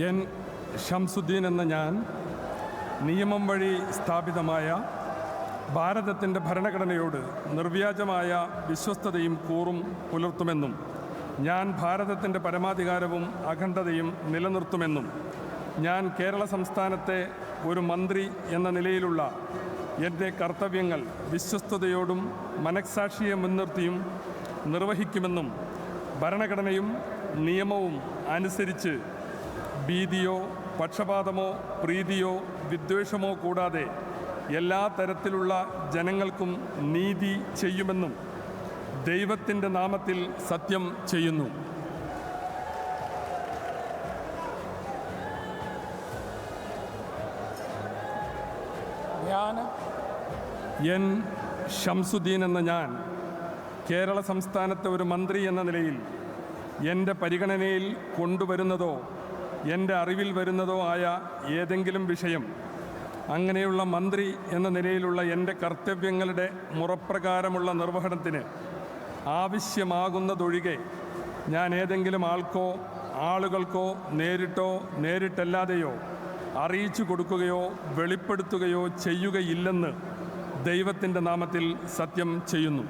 N Shamsuddin എന്ന ഞാൻ നിയമം വഴി സ്ഥാപിതമായ ഭാരതത്തിൻ്റെ ഭരണഘടനയോട് നിർവ്യാജമായ വിശ്വസ്തതയും കൂറും പുലർത്തുമെന്നും ഞാൻ ഭാരതത്തിൻ്റെ പരമാധികാരവും അഖണ്ഡതയും നിലനിർത്തുമെന്നും ഞാൻ കേരള സംസ്ഥാനത്തെ ഒരു മന്ത്രി എന്ന നിലയിലുള്ള എൻ്റെ കർത്തവ്യങ്ങൾ വിശ്വസ്തയോടും മനഃസാക്ഷിയെ മുൻനിർത്തിയും നിർവഹിക്കുമെന്നും ഭരണഘടനയും നിയമവും അനുസരിച്ച് ഭീതിയോ പക്ഷപാതമോ പ്രീതിയോ വിദ്വേഷമോ കൂടാതെ എല്ലാ തരത്തിലുള്ള ജനങ്ങൾക്കും നീതി ചെയ്യുമെന്നും ദൈവത്തിൻ്റെ നാമത്തിൽ സത്യം ചെയ്യുന്നു. എൻ ഷംസുദ്ദീൻ എന്ന ഞാൻ കേരള സംസ്ഥാനത്തെ ഒരു മന്ത്രി എന്ന നിലയിൽ എൻ്റെ പരിഗണനയിൽ കൊണ്ടുവരുന്നതോ എൻ്റെ അറിവിൽ വരുന്നതോ ആയ ഏതെങ്കിലും വിഷയം അങ്ങനെയുള്ള മന്ത്രി എന്ന നിലയിലുള്ള എൻ്റെ കർത്തവ്യങ്ങളുടെ മുറപ്രകാരമുള്ള നിർവഹണത്തിന് ആവശ്യമാകുന്നതൊഴികെ ഞാൻ ഏതെങ്കിലും ആളുകൾക്കോ നേരിട്ടോ നേരിട്ടല്ലാതെയോ അറിയിച്ചു കൊടുക്കുകയോ വെളിപ്പെടുത്തുകയോ ചെയ്യുകയില്ലെന്ന് ദൈവത്തിൻ്റെ നാമത്തിൽ സത്യം ചെയ്യുന്നു.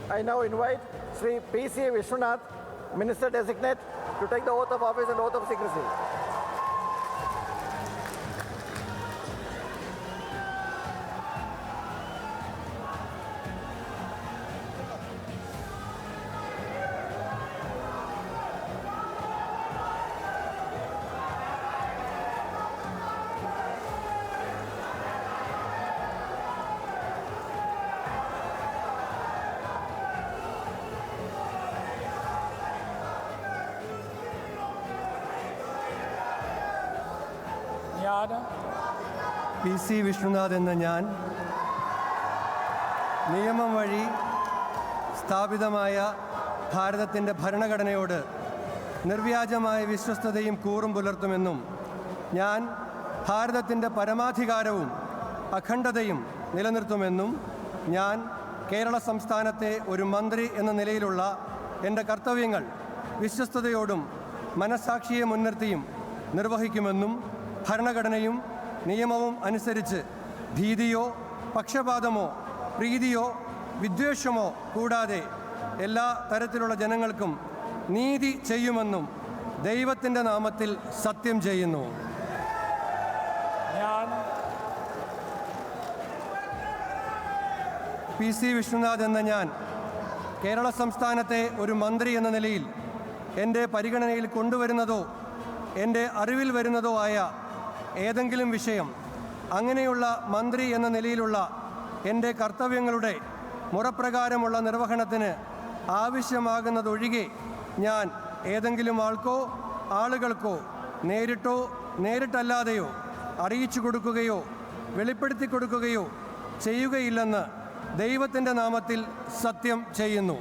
I now invite Sri P.C. Vishwanath, Minister Designate, to take the oath of office and oath of secrecy. P.C. Vishwanath എന്ന ഞാൻ നിയമം വഴി സ്ഥാപിതമായ ഭാരതത്തിൻ്റെ ഭരണഘടനയോട് നിർവ്യാജമായ വിശ്വസ്തതയും കൂറും പുലർത്തുമെന്നും ഞാൻ ഭാരതത്തിൻ്റെ പരമാധികാരവും അഖണ്ഡതയും നിലനിർത്തുമെന്നും ഞാൻ കേരള സംസ്ഥാനത്തെ ഒരു മന്ത്രി എന്ന നിലയിലുള്ള എൻ്റെ കർത്തവ്യങ്ങൾ വിശ്വസ്തയോടും മനഃസാക്ഷിയെ മുൻനിർത്തിയും നിർവഹിക്കുമെന്നും ഭരണഘടനയും നിയമവും അനുസരിച്ച് ഭീതിയോ പക്ഷപാതമോ പ്രീതിയോ വിദ്വേഷമോ കൂടാതെ എല്ലാ തരത്തിലുള്ള ജനങ്ങൾക്കും നീതി ചെയ്യുമെന്നും ദൈവത്തിൻ്റെ നാമത്തിൽ സത്യം ചെയ്യുന്നു. P.C. വിശ്വനാഥ് എന്ന ഞാൻ കേരള സംസ്ഥാനത്തെ ഒരു മന്ത്രി എന്ന നിലയിൽ എൻ്റെ പരിഗണനയിൽ കൊണ്ടുവരുന്നതോ എൻ്റെ അറിവിൽ വരുന്നതോ ആയ ഏതെങ്കിലും വിഷയം അങ്ങനെയുള്ള മന്ത്രി എന്ന നിലയിലുള്ള എൻ്റെ കർത്തവ്യങ്ങളുടെ മുറപ്രകാരമുള്ള നിർവഹണത്തിന് ആവശ്യമാകുന്നതൊഴികെ ഞാൻ ഏതെങ്കിലും ആളുകൾക്കോ നേരിട്ടോ നേരിട്ടല്ലാതെയോ അറിയിച്ചു കൊടുക്കുകയോ വെളിപ്പെടുത്തി കൊടുക്കുകയോ ചെയ്യുകയില്ലെന്ന് ദൈവത്തിൻ്റെ നാമത്തിൽ സത്യം ചെയ്യുന്നു.